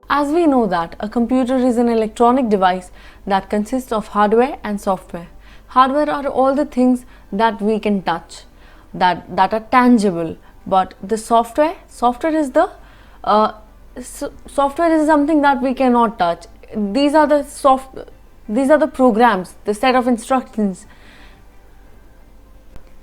As we know that a computer is an electronic device that consists of hardware and software. Hardware are all the things that we can touch, that are tangible. But the software is the software is something that we cannot touch. These are the programs, the set of instructions.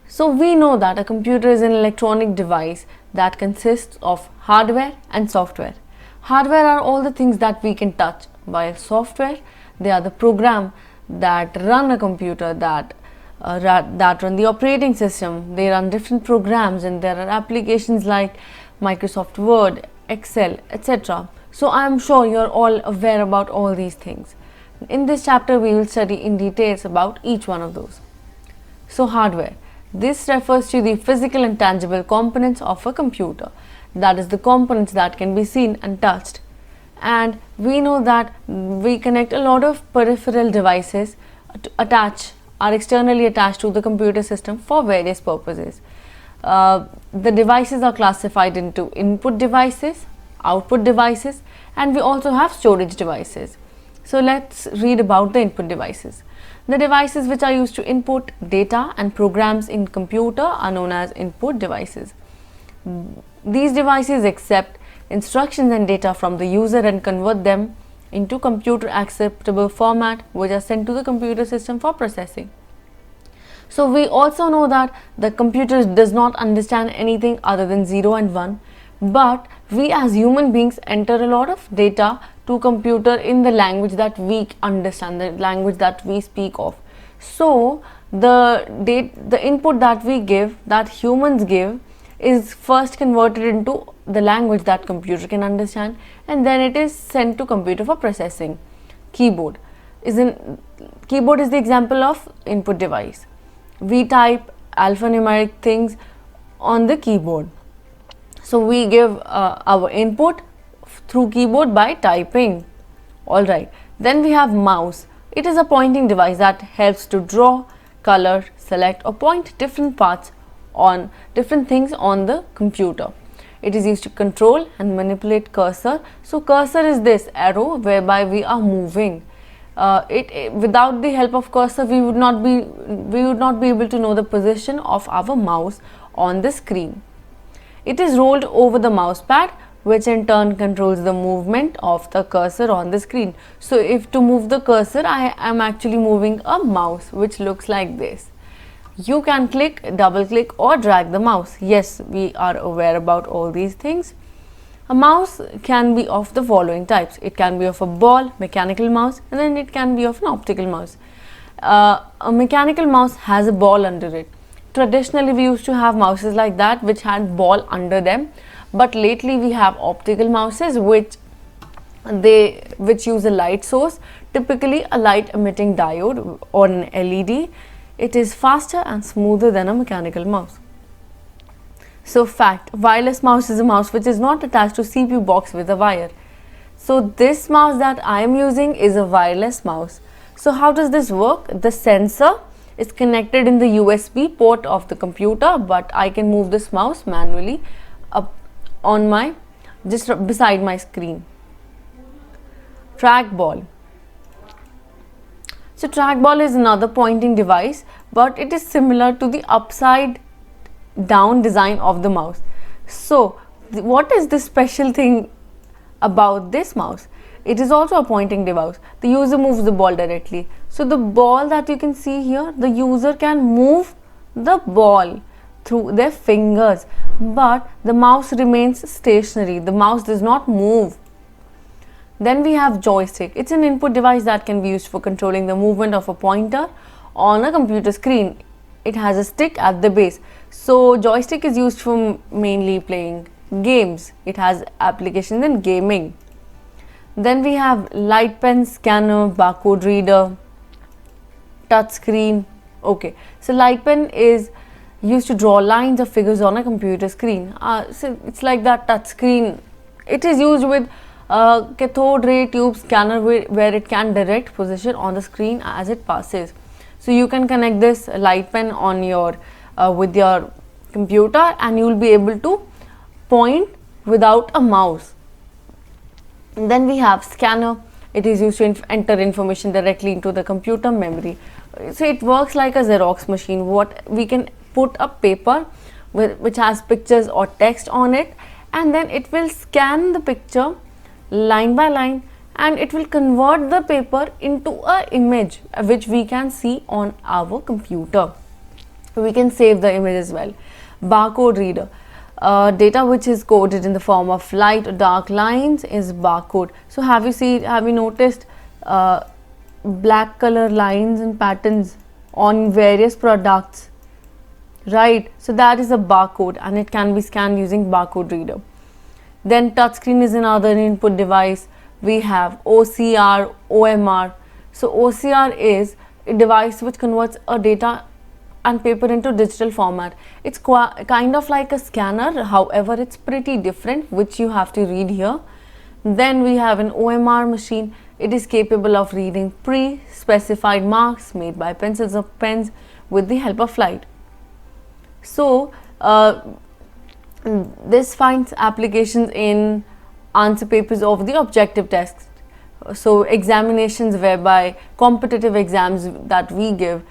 So we know that a computer is an electronic device that consists of hardware and software. Hardware are all the things that we can touch, while software, they are the program that run a computer, that run the operating system. They run different programs, and there are applications like Microsoft Word, Excel, etc. So I am sure you are all aware about all these things. In this chapter, we will study in details about each one of those. So hardware. This refers to the physical and tangible components of a computer. That is the components that can be seen and touched. And we know that we connect a lot of peripheral devices are externally attached to the computer system for various purposes. The devices are classified into input devices, output devices, and we also have storage devices. So let's read about the input devices. The devices which are used to input data and programs in computer are known as input devices. These devices accept instructions and data from the user and convert them into computer acceptable format, which are sent to the computer system for processing. So we also know that the computer does not understand anything other than 0 and 1, but we as human beings enter a lot of data to computer in the language that we understand, the language that we speak of. So the input that we give, that humans give, is first converted into the language that computer can understand, and then it is sent to computer for processing. Keyboard is the example of input device. We type alphanumeric things on the keyboard. So we give our input through keyboard by typing. Alright, then we have mouse. It is a pointing device that helps to draw, color, select or point different parts on different things on the computer. It is used to control and manipulate cursor. So cursor is this arrow whereby we are moving. Without the help of cursor, we would not be able to know the position of our mouse on the screen. It is rolled over the mouse pad, which in turn controls the movement of the cursor on the screen. So if to move the cursor, I am actually moving a mouse which looks like this. You can click, double click or drag the mouse. Yes, we are aware about all these things. A mouse can be of the following types. It can be of a ball, mechanical mouse, and then it can be of an optical mouse. A mechanical mouse has a ball under it. Traditionally, we used to have mouses like that which had ball under them, but lately we have optical mouses which use a light source, typically a light emitting diode or an LED. It is faster and smoother than a mechanical mouse. So fact, wireless mouse is a mouse which is not attached to CPU box with a wire. So this mouse that I am using is a wireless mouse. So how does this work? The sensor is connected in the USB port of the computer, but I can move this mouse manually up on just beside my screen. Trackball. So trackball is another pointing device, but it is similar to the upside down design of the mouse. So what is the special thing about this mouse? It is also a pointing device. The user moves the ball directly. So the ball that you can see here, the user can move the ball through their fingers, but the mouse remains stationary. The mouse does not move. Then we have joystick. It's an input device that can be used for controlling the movement of a pointer on a computer screen. It has a stick at the base. So joystick is used for mainly playing games. It has applications in gaming. Then we have light pen, scanner, barcode reader, touch screen. Okay, so light pen is used to draw lines or figures on a computer screen. So it's like that touch screen. It is used with cathode ray tube scanner where it can direct position on the screen as it passes. So you can connect this light pen on your with your computer and you will be able to point without a mouse. Then we have scanner. It is used to enter information directly into the computer memory. So it works like a Xerox machine. What we can put a paper which has pictures or text on it, and then it will scan the picture line by line, and it will convert the paper into a image which we can see on our computer. We can save the image as well. Barcode reader. Data which is coded in the form of light or dark lines is barcode. So have you noticed black color lines and patterns on various products, right? So that is a barcode, and it can be scanned using barcode reader. Then touchscreen is another input device. We have OCR, OMR. So OCR is a device which converts a data and paper into digital format. It's kind of like a scanner, however it's pretty different, which you have to read here. Then we have an OMR machine. It is capable of reading pre-specified marks made by pencils or pens with the help of light. So this finds applications in answer papers of the objective tests. So examinations whereby competitive exams that we give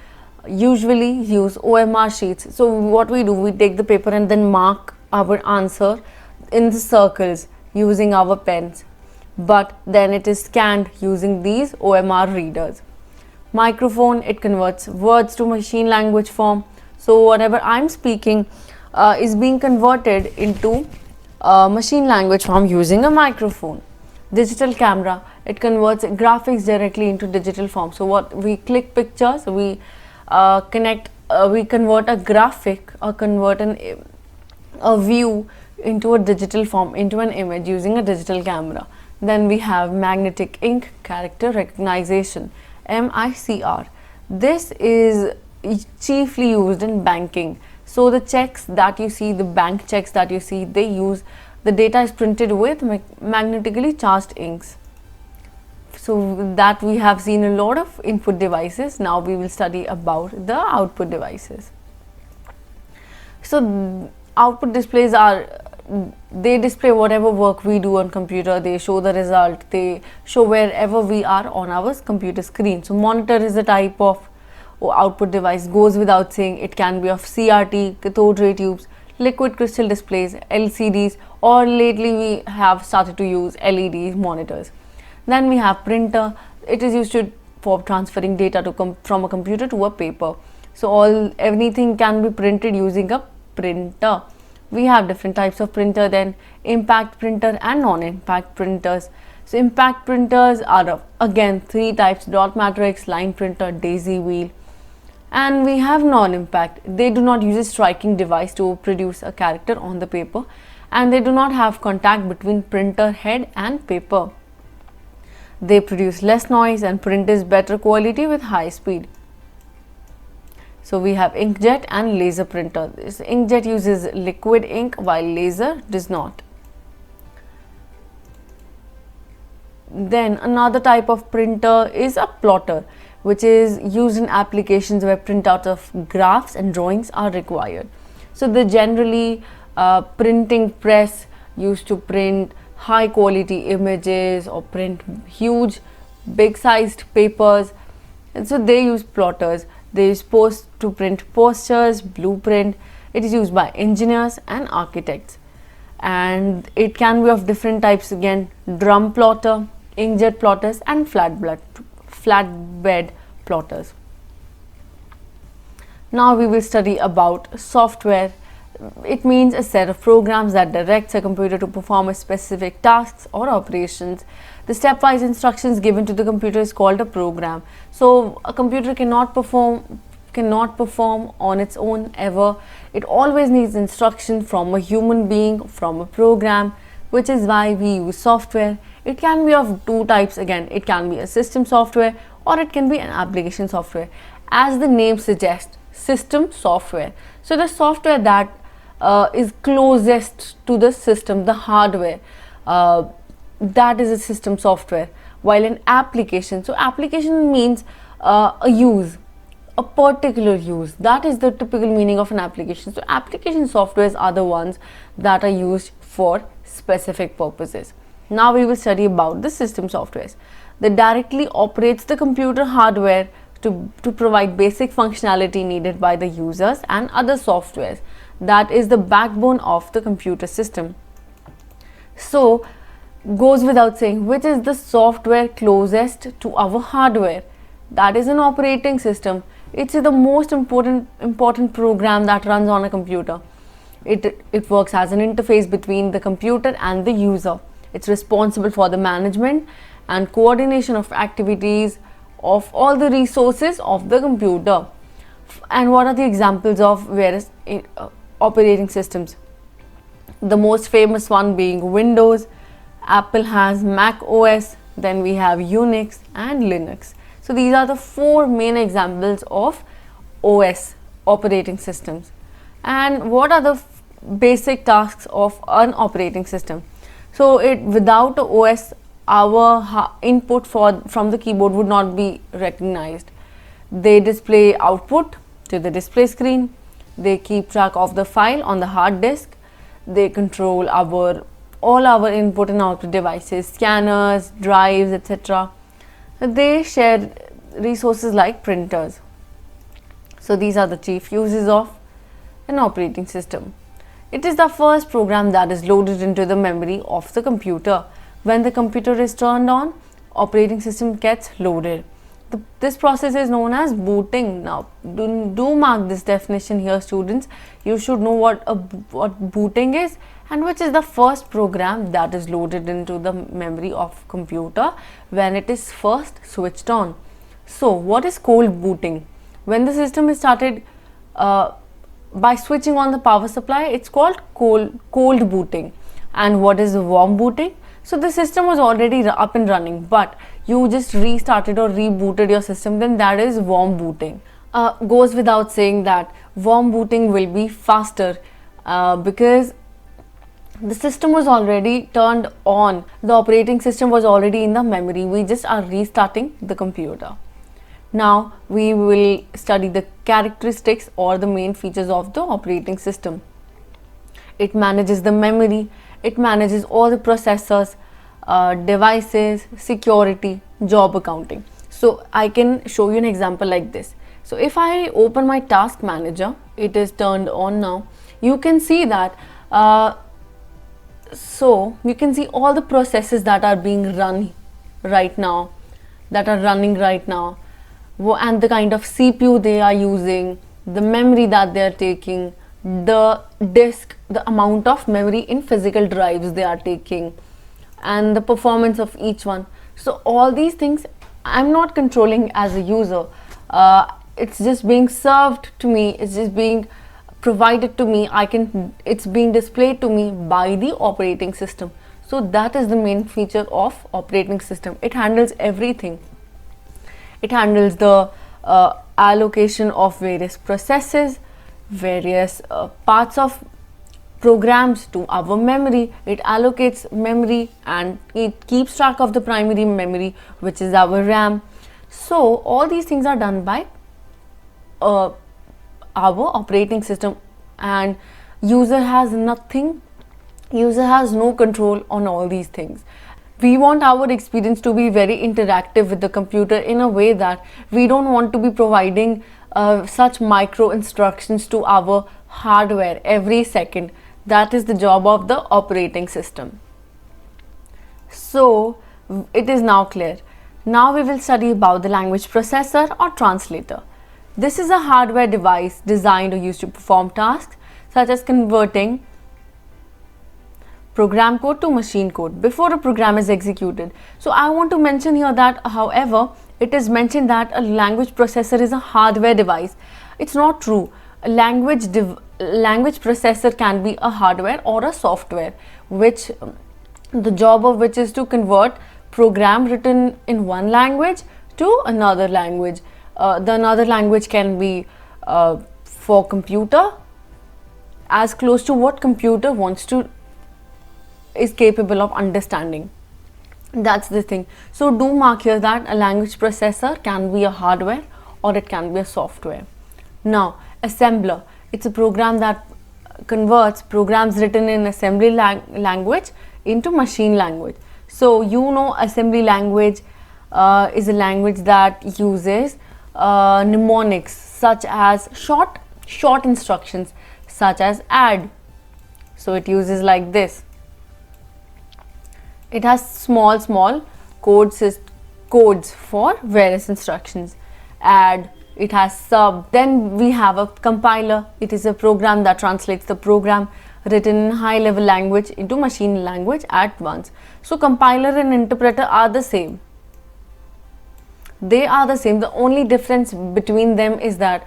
usually use OMR sheets. So what we do, we take the paper and then mark our answer in the circles using our pens, but then it is scanned using these OMR readers. Microphone, it converts words to machine language form. So whatever I'm speaking is being converted into machine language form using a microphone. Digital camera, it converts graphics directly into digital form. So what we click pictures, we convert a graphic or convert a view into a digital form, into an image using a digital camera. Then we have magnetic ink character recognition, MICR. This is chiefly used in banking. So the checks that you see, the bank checks that you see, they use the data is printed with magnetically charged inks. So that we have seen a lot of input devices. Now we will study about the output devices. So output displays they display whatever work we do on computer. They show the result. They show wherever we are on our computer screen. So monitor is a type of output device, goes without saying. It can be of CRT, cathode ray tubes, liquid crystal displays, LCDs, or lately we have started to use LED monitors. Then we have printer. It is used for transferring data from a computer to a paper. So everything can be printed using a printer. We have different types of printer, then impact printer and non-impact printers. So impact printers are again three types: dot matrix, line printer, daisy wheel. And we have non-impact. They do not use a striking device to produce a character on the paper, and they do not have contact between printer head and paper. They produce less noise and print is better quality with high speed. So we have inkjet and laser printer. This inkjet uses liquid ink while laser does not. Then another type of printer is a plotter, which is used in applications where printouts of graphs and drawings are required. So the generally printing press used to print high quality images or print huge big sized papers, and so they use plotters. They use to print posters, blueprint. It is used by engineers and architects, and it can be of different types again: drum plotter, inkjet plotters, and flatbed plotters. Now we will study about software. It means a set of programs that directs a computer to perform a specific tasks or operations. The stepwise instructions given to the computer is called a program. So a computer cannot perform on its own ever. It always needs instruction from a human being, from a program, which is why we use software. It can be of two types again. It can be a system software or it can be an application software. As the name suggests, system software. So the software that is closest to the system, the hardware, that is a system software. While an application, so application means a use, a particular use. That is the typical meaning of an application. So application softwares are the ones that are used for specific purposes. Now we will study about the system softwares that directly operates the computer hardware to provide basic functionality needed by the users, and other softwares that is the backbone of the computer system. So goes without saying, which is the software closest to our hardware? That is an operating system. It's the most important program that runs on a computer. It works as an interface between the computer and the user. It's responsible for the management and coordination of activities of all the resources of the computer. And what are the examples of various operating systems? The most famous one being Windows. Apple has Mac OS, then we have Unix and Linux. So these are the four main examples of OS, operating systems. And what are the basic tasks of an operating system? So without a OS, our input from the keyboard would not be recognized. They display output to the display screen. They keep track of the file on the hard disk. They control all our input and output devices, scanners, drives, etc. They share resources like printers. So these are the chief uses of an operating system. It is the first program that is loaded into the memory of the computer. When the computer is turned on, operating system gets loaded. This process is known as booting. Now, do mark this definition here, students. You should know what booting is and which is the first program that is loaded into the memory of computer when it is first switched on. So, what is cold booting? When the system is started by switching on the power supply, it's called cold booting. And what is warm booting? So the system was already up and running, but you just restarted or rebooted your system, then that is warm booting. Goes without saying that warm booting will be faster because the system was already turned on. The operating system was already in the memory. We just are restarting the computer. Now we will study the characteristics or the main features of the operating system. It manages the memory. It manages all the processors, devices, security, job accounting. So I can show you an example like this. So if I open my task manager, it is turned on now. You can see that you can see all the processes that are being run right now, and the kind of CPU they are using, the memory that they are taking, the disk, the amount of memory in physical drives they are taking, and the performance of each one. So all these things I'm not controlling as a user. It's just being served to me. It's just being provided to me. It's being displayed to me by the operating system. So that is the main feature of operating system. It handles everything. It handles the allocation of various processes, various parts of programs to our memory. It allocates memory and it keeps track of the primary memory, which is our RAM. So all these things are done by our operating system, and user has no control on all these things. We want our experience to be very interactive with the computer in a way that we don't want to be providing such micro instructions to our hardware every second. That is the job of the operating system. So it is now clear. Now we will study about the language processor or translator. This is a hardware device designed or used to perform tasks such as converting program code to machine code before a program is executed. So I want to mention here that, however, it is mentioned that a language processor is a hardware device. It's not true. A language processor can be a hardware or a software, which the job of which is to convert program written in one language to another language. The another language can be for computer, as close to what computer is capable of understanding. That's the thing. So do mark here that a language processor can be a hardware or it can be a software. Now, assembler, it's a program that converts programs written in assembly language into machine language. So you know, assembly language is a language that uses mnemonics, such as short instructions such as add. So it uses like this. It has small codes for various instructions. Add, it has sub. Then we have a compiler. It is a program that translates the program written in high level language into machine language at once. So compiler and interpreter are the same. They are the same. The only difference between them is that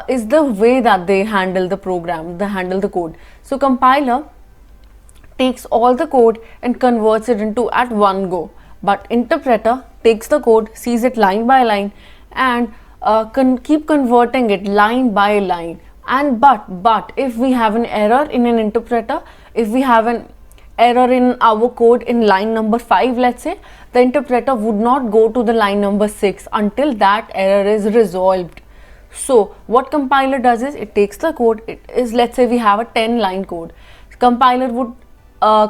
is the way that they handle the program, they handle the code. So compiler takes all the code and converts it into at one go, but interpreter takes the code, sees it line by line, and keep converting it line by line. And but if we have an error in an interpreter, if we have an error in our code in line number 5, let's say, the interpreter would not go to the line number 6 until that error is resolved. So what compiler does is, it takes the code. It is, let's say we have a 10 line code. Compiler would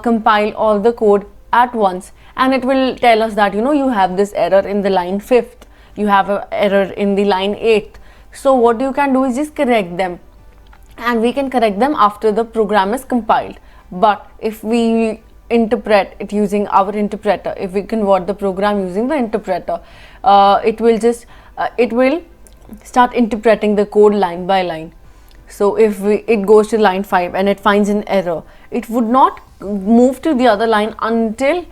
compile all the code at once, and it will tell us that, you know, you have this error in the line 5th, you have an error in the line 8th. So what you can do is just correct them, and we can correct them after the program is compiled. But if we interpret it using our interpreter, if we convert the program using the interpreter, it will start interpreting the code line by line. So if it goes to line 5 and it finds an error, it would not move to the other line until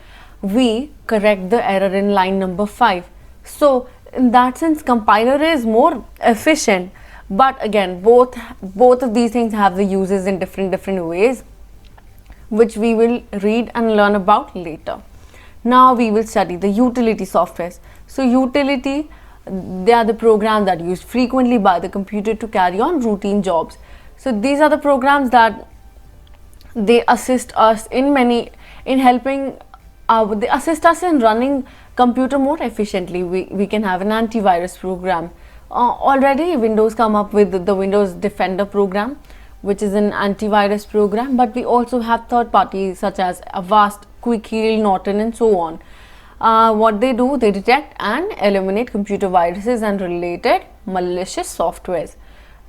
we correct the error in line number 5. So in that sense, compiler is more efficient. But again, both of these things have the uses in different ways, which we will read and learn about later. Now we will study the utility softwares. So utility, they are the programs that are used frequently by the computer to carry on routine jobs. So these are the programs that they assist us they assist us in running computer more efficiently. We can have an antivirus program. Already Windows come up with the Windows Defender program, which is an antivirus program, but we also have third parties such as Avast, Quick Heal, Norton, and so on. What they do, they detect and eliminate computer viruses and related malicious softwares.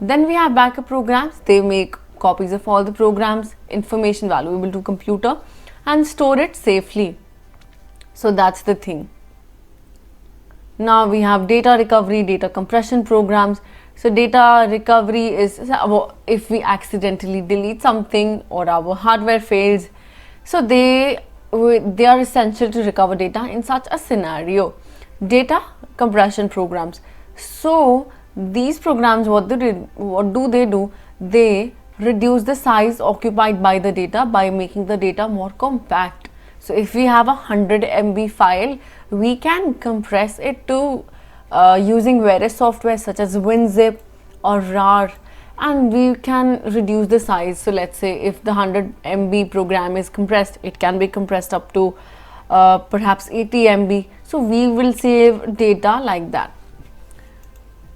Then we have backup programs. They make copies of all the programs, information valuable to computer, and store it safely. So that's the thing. Now we have data recovery, data compression programs. So data recovery is if we accidentally delete something or our hardware fails. So they are essential to recover data in such a scenario. Data compression programs. So these programs, what do they do? They reduce the size occupied by the data by making the data more compact. So if we have a 100 MB file, we can compress it to using various software such as WinZip or RAR, and we can reduce the size. So let's say if the 100 MB program is compressed, it can be compressed up to perhaps 80 MB. So we will save data like that,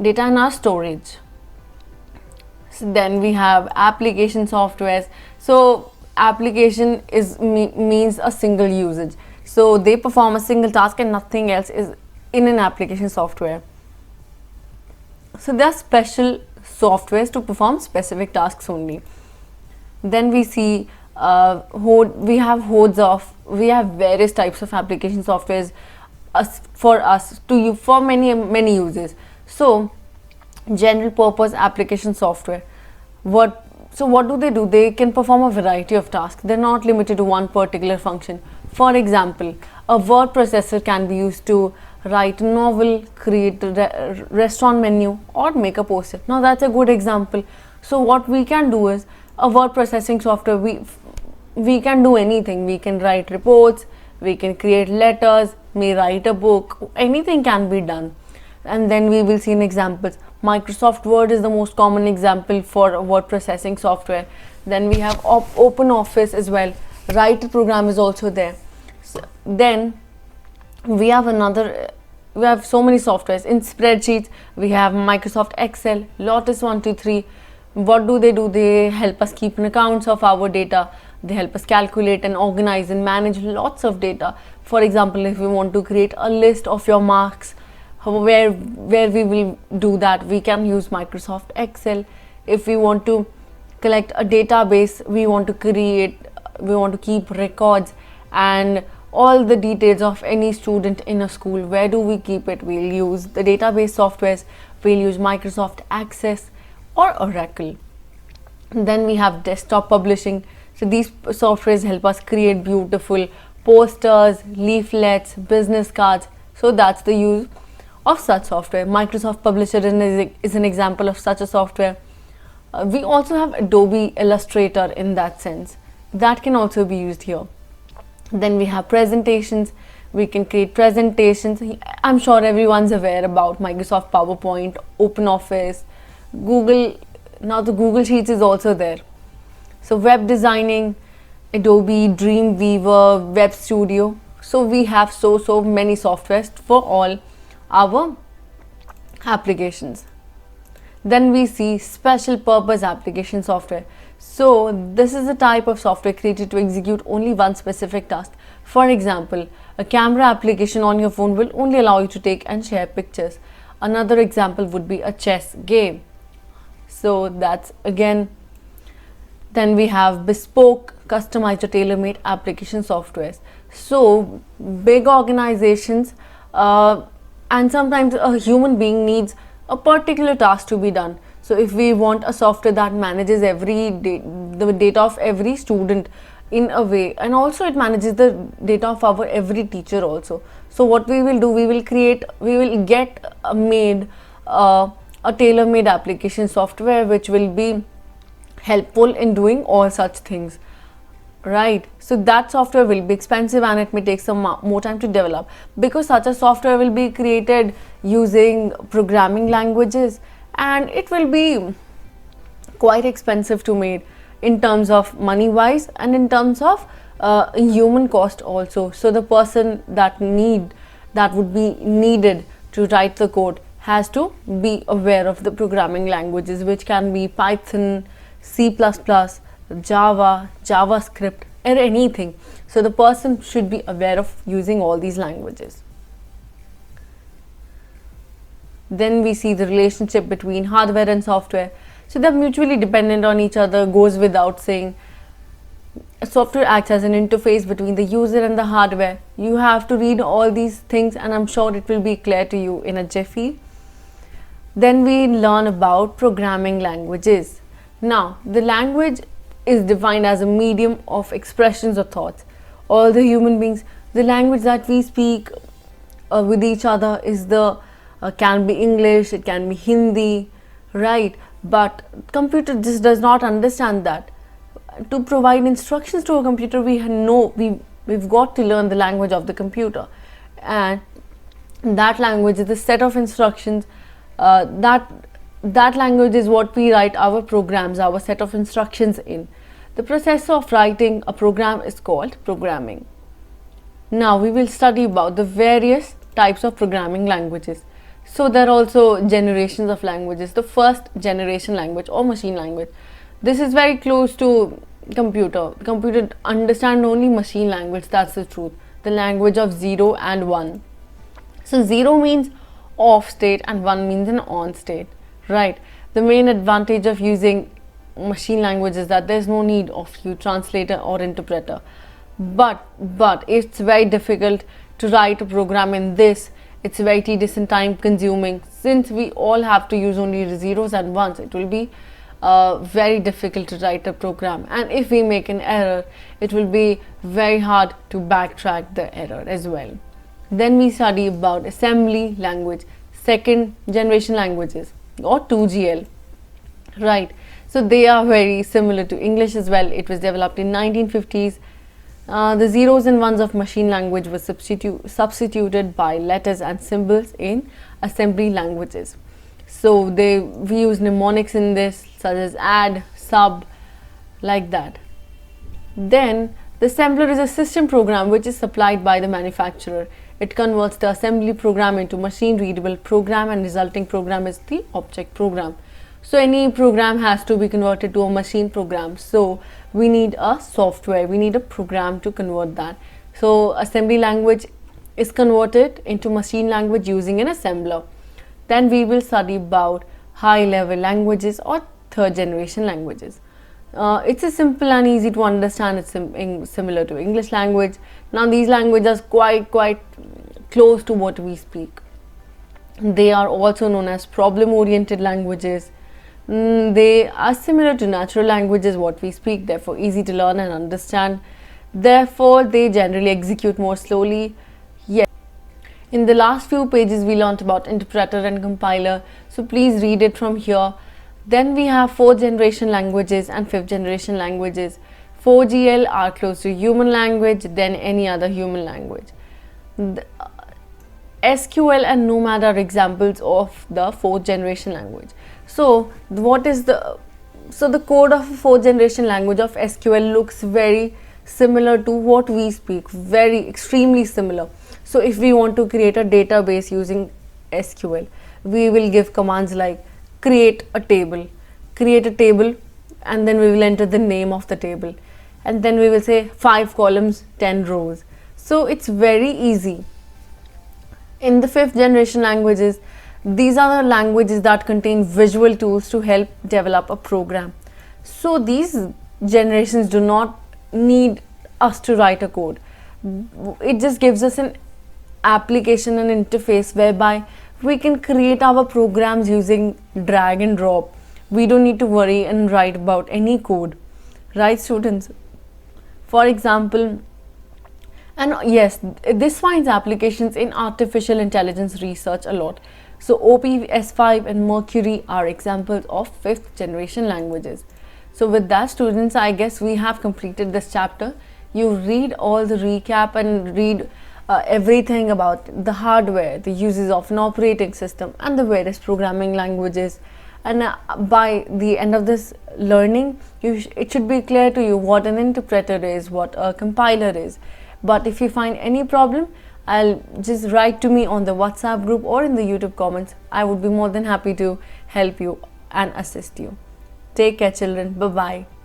data in our storage. So then we have application softwares. So application means a single usage. So they perform a single task and nothing else is in an application software. So there are special softwares to perform specific tasks only. Then we see we have various types of application softwares for many uses. So general purpose application software, what do? They can perform a variety of tasks. They're not limited to one particular function. For example, a word processor can be used to write a novel, create a restaurant menu, or make a poster. Now that's a good example. So what we can do is, a word processing software, we can do anything. We can write reports, we can create letters, may write a book, anything can be done. And then we will see in examples. Microsoft Word is the most common example for word processing software. Then we have OpenOffice as well. Writer program is also there. So then we have so many softwares. In spreadsheets, we have Microsoft Excel, Lotus 123. What do? They help us keep an accounts of our data. They help us calculate and organize and manage lots of data. For example, if we want to create a list of your marks, where we will do that, we can use Microsoft Excel. If we want to collect a database, we want to keep records and all the details of any student in a school, where do we keep it? We'll use the database softwares, we'll use Microsoft Access or Oracle. Then we have desktop publishing. So these softwares help us create beautiful posters, leaflets, business cards. So that's the use of such software. Microsoft Publisher is an example of such a software. We also have Adobe Illustrator in that sense. That can also be used here. Then we have presentations. We can create presentations. I'm sure everyone's aware about Microsoft PowerPoint, OpenOffice, Google. Now the Google Sheets is also there. So web designing, Adobe Dreamweaver, Web Studio. So we have so many softwares for all our applications. Then we see special purpose application software. So this is a type of software created to execute only one specific task. For example, a camera application on your phone will only allow you to take and share pictures. Another example would be a chess game. So that's again. Then we have bespoke, customized or tailor-made application softwares. So big organizations and sometimes a human being needs a particular task to be done. So if we want a software that manages the data of every student in a way, and also it manages the data of our every teacher also. So what we will do, we will get made a tailor-made application software which will be helpful in doing all such things, right? So that software will be expensive and it may take some more time to develop, because such a software will be created using programming languages and it will be quite expensive to make in terms of money wise and in terms of human cost also. So the person that would be needed to write the code has to be aware of the programming languages, which can be Python, C++, Java, JavaScript, or anything. So the person should be aware of using all these languages. Then we see the relationship between hardware and software. So they're mutually dependent on each other, goes without saying. Software acts as an interface between the user and the hardware. You have to read all these things and I'm sure it will be clear to you in a jiffy. Then we learn about programming languages. Now, the language is defined as a medium of expressions or thoughts. All the human beings, the language that we speak with each other is can be English, it can be Hindi, right? But computer just does not understand that. To provide instructions to a computer, we've got to learn the language of the computer, and that language is the set of instructions. That language is what we write our programs, our set of instructions in. The process of writing a program is called programming. Now we will study about the various types of programming languages. So there are also generations of languages. The first generation language or machine language. This is very close to computer. The computer understands only machine language, that's the truth. The language of 0 and 1. So 0 means off state and 1 means an on state, right? The main advantage of using machine language is that there's no need of you translator or interpreter. But it's very difficult to write a program in this. It's very tedious and time consuming. Since we all have to use only the zeros and ones, it will be very difficult to write a program, and if we make an error, it will be very hard to backtrack the error as well. Then we study about assembly language, second generation languages or 2GL, right? So they are very similar to English as well. It was developed in 1950s. The zeros and ones of machine language were substituted by letters and symbols in assembly languages. So we use mnemonics in this, such as add, sub, like that. Then the assembler is a system program which is supplied by the manufacturer. It converts the assembly program into machine readable program, and resulting program is the object program. So any program has to be converted to a machine program. So we need a software, we need a program to convert that. So assembly language is converted into machine language using an assembler. Then we will study about high level languages or third generation languages. It's a simple and easy to understand. It's similar to English language. Now these languages are quite close to what we speak. They are also known as problem oriented languages. They are similar to natural languages what we speak, therefore easy to learn and understand. Therefore they generally execute more slowly. Yes. In the last few pages we learnt about interpreter and compiler, so please read it from here. Then we have 4th generation languages and 5th generation languages. 4GL are close to human language than any other human language. SQL and Nomad are examples of the 4th generation language. So the code of a 4th generation language of SQL looks very similar to what we speak, very extremely similar. So if we want to create a database using SQL, we will give commands like create a table, and then we will enter the name of the table, and then we will say 5 columns 10 rows. So it's very easy. In the 5th generation languages, these are the languages that contain visual tools to help develop a program. So these generations do not need us to write a code. It just gives us an application and interface whereby we can create our programs using drag and drop. We don't need to worry and write about any code, right students? For example, and yes, this finds applications in artificial intelligence research a lot. So OPS5 and Mercury are examples of 5th generation languages. So with that students, I guess we have completed this chapter. You read all the recap and read everything about the hardware, the uses of an operating system and the various programming languages. And by the end of this learning, it should be clear to you what an interpreter is, what a compiler is. But if you find any problem, I'll just write to me on the WhatsApp group or in the YouTube comments. I would be more than happy to help you and assist you. Take care children. Bye-bye.